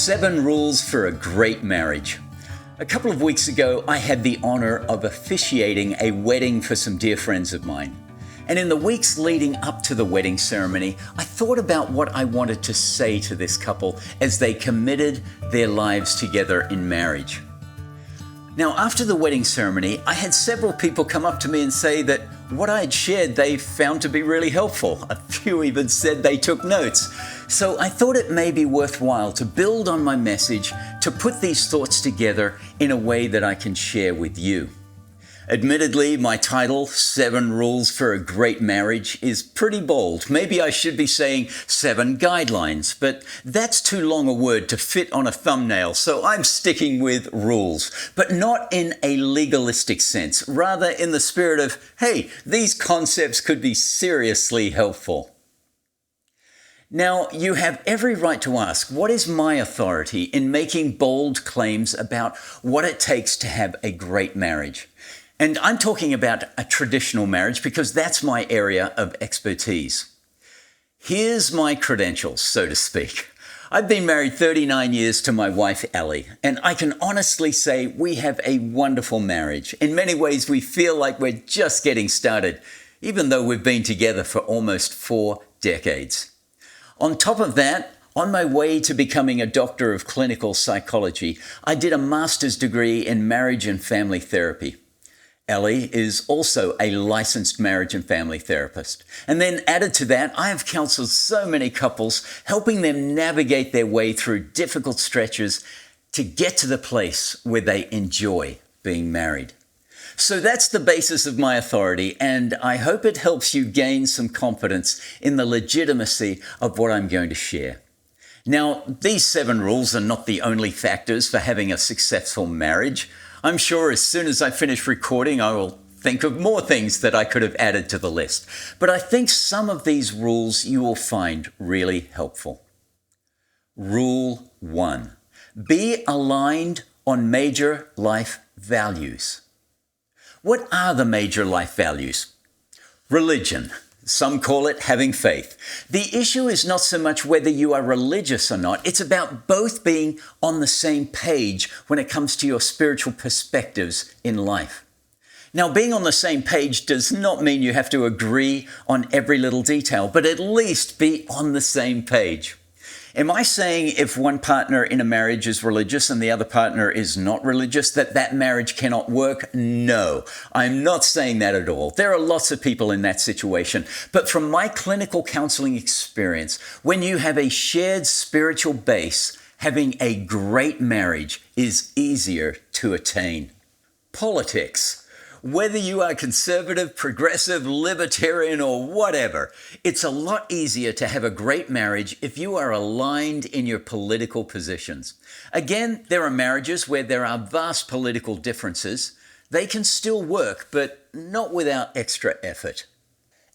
7 Rules for a Great Marriage. A couple of weeks ago, I had the honor of officiating a wedding for some dear friends of mine. And in the weeks leading up to the wedding ceremony, I thought about what I wanted to say to this couple as they committed their lives together in marriage. Now, after the wedding ceremony, I had several people come up to me and say that what I had shared they found to be really helpful. A few even said they took notes. So I thought it may be worthwhile to build on my message to put these thoughts together in a way that I can share with you. Admittedly, my title, 7 Rules for a Great Marriage, is pretty bold. Maybe I should be saying 7 guidelines, but that's too long a word to fit on a thumbnail, so I'm sticking with rules, but not in a legalistic sense, rather in the spirit of, hey, these concepts could be seriously helpful. Now, you have every right to ask, what is my authority in making bold claims about what it takes to have a great marriage? And I'm talking about a traditional marriage because that's my area of expertise. Here's my credentials, so to speak. I've been married 39 years to my wife, Ellie, and I can honestly say we have a wonderful marriage. In many ways, we feel like we're just getting started, even though we've been together for almost 4 decades. On top of that, on my way to becoming a doctor of clinical psychology, I did a master's degree in marriage and family therapy. Ellie is also a licensed marriage and family therapist. And then added to that, I have counseled so many couples, helping them navigate their way through difficult stretches to get to the place where they enjoy being married. So that's the basis of my authority, and I hope it helps you gain some confidence in the legitimacy of what I'm going to share. Now, these 7 rules are not the only factors for having a successful marriage. I'm sure as soon as I finish recording, I will think of more things that I could have added to the list. But I think some of these rules you will find really helpful. Rule 1. Be aligned on major life values. What are the major life values? Religion. Some call it having faith. The issue is not so much whether you are religious or not. It's about both being on the same page when it comes to your spiritual perspectives in life. Now, being on the same page does not mean you have to agree on every little detail, but at least be on the same page. Am I saying if one partner in a marriage is religious and the other partner is not religious, that marriage cannot work? No, I'm not saying that at all. There are lots of people in that situation. But from my clinical counseling experience, when you have a shared spiritual base, having a great marriage is easier to attain. Politics. Whether you are conservative, progressive, libertarian, or whatever, it's a lot easier to have a great marriage if you are aligned in your political positions. Again, there are marriages where there are vast political differences. They can still work, but not without extra effort.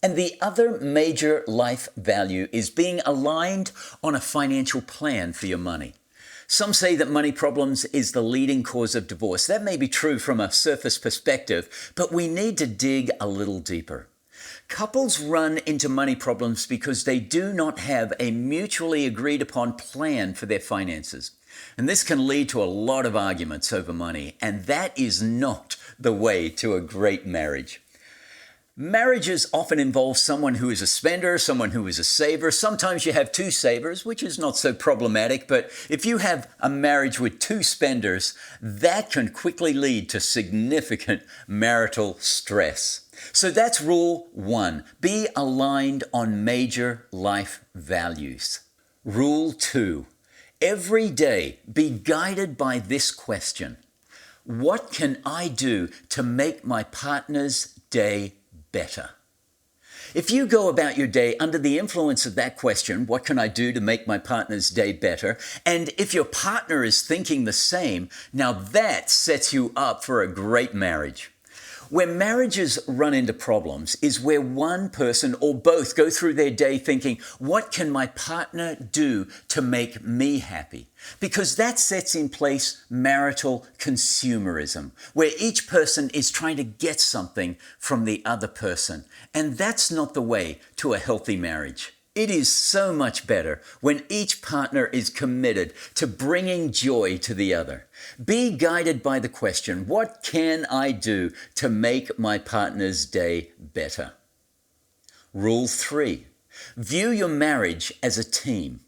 And the other major life value is being aligned on a financial plan for your money. Some say that money problems is the leading cause of divorce. That may be true from a surface perspective, but we need to dig a little deeper. Couples run into money problems because they do not have a mutually agreed upon plan for their finances. And this can lead to a lot of arguments over money, and that is not the way to a great marriage. Marriages often involve someone who is a spender, someone who is a saver. Sometimes you have 2 savers, which is not so problematic. But if you have a marriage with 2 spenders, that can quickly lead to significant marital stress. So that's rule 1. Be aligned on major life values. Rule 2. Every day be guided by this question. What can I do to make my partner's day better? If you go about your day under the influence of that question, what can I do to make my partner's day better? And if your partner is thinking the same, now that sets you up for a great marriage. Where marriages run into problems is where one person or both go through their day thinking, what can my partner do to make me happy? Because that sets in place marital consumerism, where each person is trying to get something from the other person. And that's not the way to a healthy marriage. It is so much better when each partner is committed to bringing joy to the other. Be guided by the question, what can I do to make my partner's day better? Rule 3, view your marriage as a team.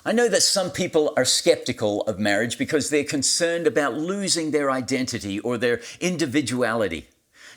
I know that some people are skeptical of marriage because they're concerned about losing their identity or their individuality.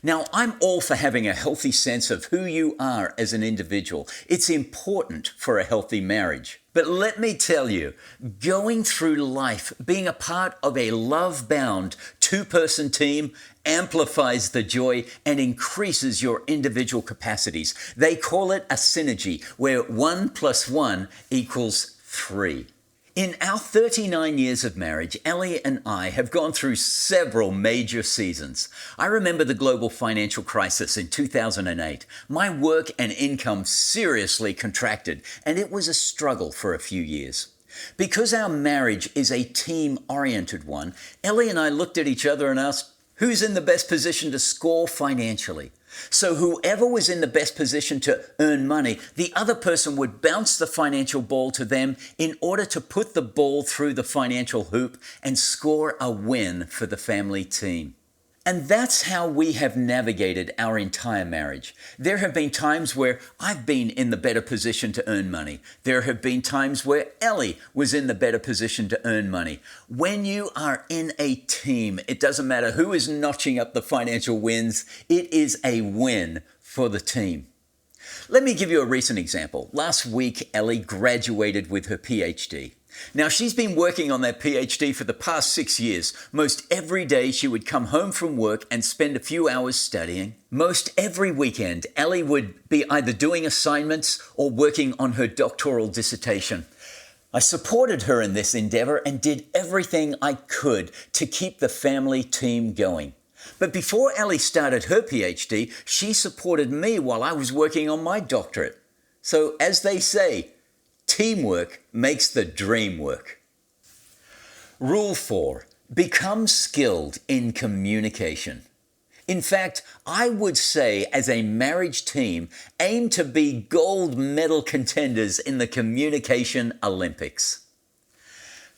Now, I'm all for having a healthy sense of who you are as an individual. It's important for a healthy marriage. But let me tell you, going through life, being a part of a love-bound two-person team amplifies the joy and increases your individual capacities. They call it a synergy, where 1 + 1 = 3. In our 39 years of marriage, Ellie and I have gone through several major seasons. I remember the global financial crisis in 2008. My work and income seriously contracted, and it was a struggle for a few years. Because our marriage is a team-oriented one, Ellie and I looked at each other and asked, who's in the best position to score financially? So whoever was in the best position to earn money, the other person would bounce the financial ball to them in order to put the ball through the financial hoop and score a win for the family team. And that's how we have navigated our entire marriage. There have been times where I've been in the better position to earn money. There have been times where Ellie was in the better position to earn money. When you are in a team, it doesn't matter who is notching up the financial wins, it is a win for the team. Let me give you a recent example. Last week, Ellie graduated with her PhD. Now, she's been working on that PhD for the past 6 years. Most every day she would come home from work and spend a few hours studying. Most every weekend, Ellie would be either doing assignments or working on her doctoral dissertation. I supported her in this endeavor and did everything I could to keep the family team going. But before Ellie started her PhD, she supported me while I was working on my doctorate. So, as they say, teamwork makes the dream work. Rule 4, become skilled in communication. In fact, I would say as a marriage team, aim to be gold medal contenders in the communication Olympics.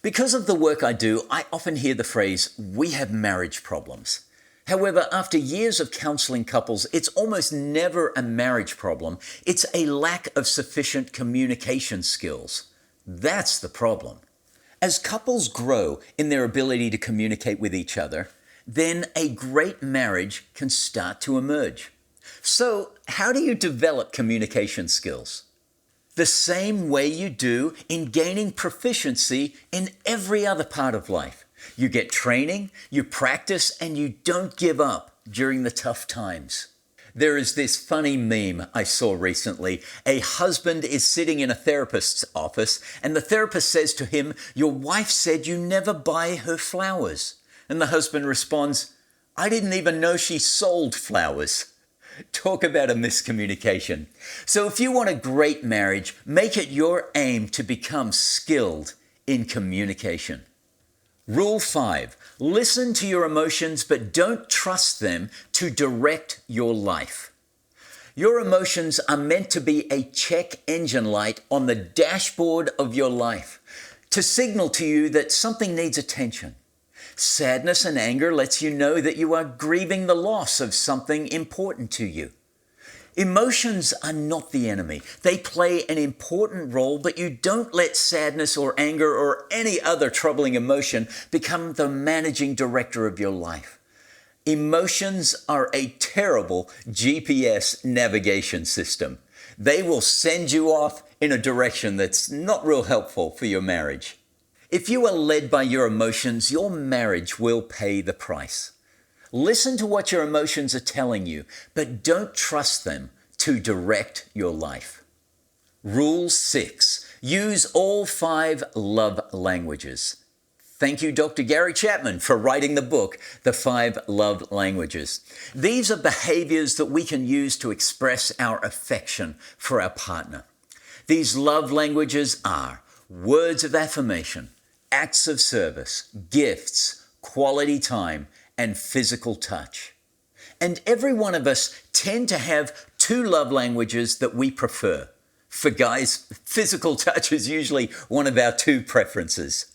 Because of the work I do, I often hear the phrase, we have marriage problems. However, after years of counseling couples, it's almost never a marriage problem. It's a lack of sufficient communication skills. That's the problem. As couples grow in their ability to communicate with each other, then a great marriage can start to emerge. So, how do you develop communication skills? The same way you do in gaining proficiency in every other part of life. You get training, you practice, and you don't give up during the tough times. There is this funny meme I saw recently. A husband is sitting in a therapist's office, and the therapist says to him, "Your wife said you never buy her flowers." And the husband responds, "I didn't even know she sold flowers." Talk about a miscommunication. So if you want a great marriage, make it your aim to become skilled in communication. Rule 5, listen to your emotions, but don't trust them to direct your life. Your emotions are meant to be a check engine light on the dashboard of your life, to signal to you that something needs attention. Sadness and anger lets you know that you are grieving the loss of something important to you. Emotions are not the enemy. They play an important role, but you don't let sadness or anger or any other troubling emotion become the managing director of your life. Emotions are a terrible GPS navigation system. They will send you off in a direction that's not real helpful for your marriage. If you are led by your emotions, your marriage will pay the price. Listen to what your emotions are telling you, but don't trust them to direct your life. Rule 6, use all 5 love languages. Thank you, Dr. Gary Chapman, for writing the book, The 5 Love Languages. These are behaviors that we can use to express our affection for our partner. These love languages are words of affirmation, acts of service, gifts, quality time, and physical touch. And every one of us tend to have 2 love languages that we prefer. For guys, physical touch is usually one of our two preferences.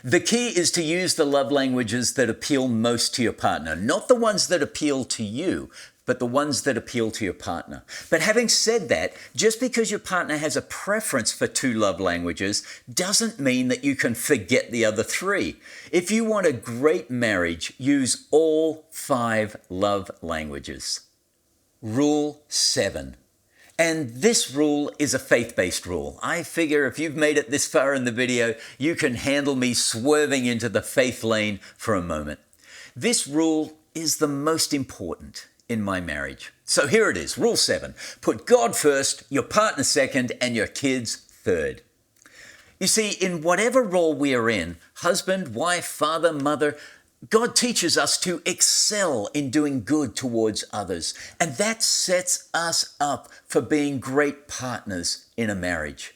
The key is to use the love languages that appeal most to your partner, not the ones that appeal to you, but the ones that appeal to your partner. But having said that, just because your partner has a preference for two love languages doesn't mean that you can forget the other three. If you want a great marriage, use all 5 love languages. Rule 7. And this rule is a faith-based rule. I figure if you've made it this far in the video, you can handle me swerving into the faith lane for a moment. This rule is the most important in my marriage. So here it is, Rule 7. Put God first, your partner second, and your kids third. You see, in whatever role we are in, husband, wife, father, mother, God teaches us to excel in doing good towards others, and that sets us up for being great partners in a marriage.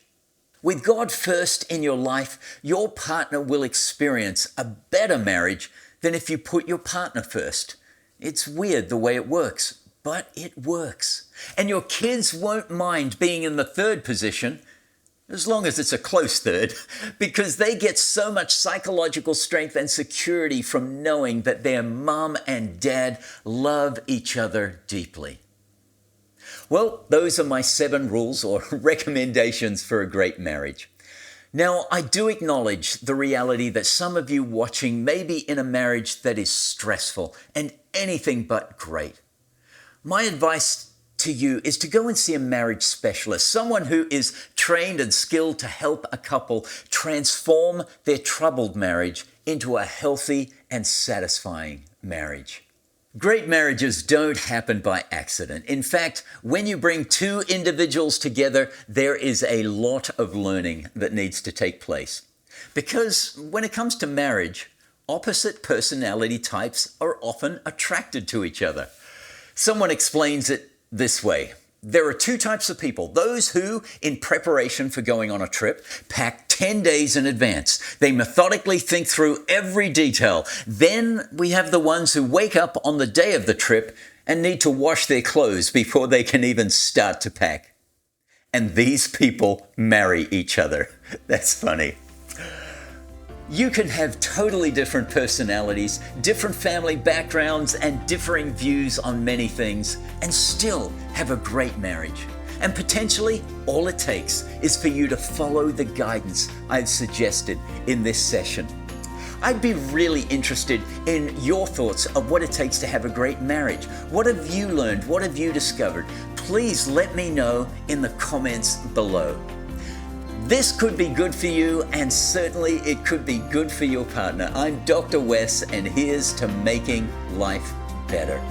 With God first in your life, your partner will experience a better marriage than if you put your partner first. It's weird the way it works, but it works. And your kids won't mind being in the third position, as long as it's a close third, because they get so much psychological strength and security from knowing that their mom and dad love each other deeply. Well, those are my 7 rules or recommendations for a great marriage. Now, I do acknowledge the reality that some of you watching may be in a marriage that is stressful and anything but great. My advice to you is to go and see a marriage specialist, someone who is trained and skilled to help a couple transform their troubled marriage into a healthy and satisfying marriage. Great marriages don't happen by accident. In fact, when you bring 2 individuals together, there is a lot of learning that needs to take place. Because when it comes to marriage, opposite personality types are often attracted to each other. Someone explains it this way. There are 2 types of people. Those who, in preparation for going on a trip, pack 10 days in advance. They methodically think through every detail. Then we have the ones who wake up on the day of the trip and need to wash their clothes before they can even start to pack. And these people marry each other. That's funny. You can have totally different personalities, different family backgrounds, and differing views on many things, and still have a great marriage. And potentially, all it takes is for you to follow the guidance I've suggested in this session. I'd be really interested in your thoughts of what it takes to have a great marriage. What have you learned? What have you discovered? Please let me know in the comments below. This could be good for you, and certainly it could be good for your partner. I'm Dr. Wes, and here's to making life better.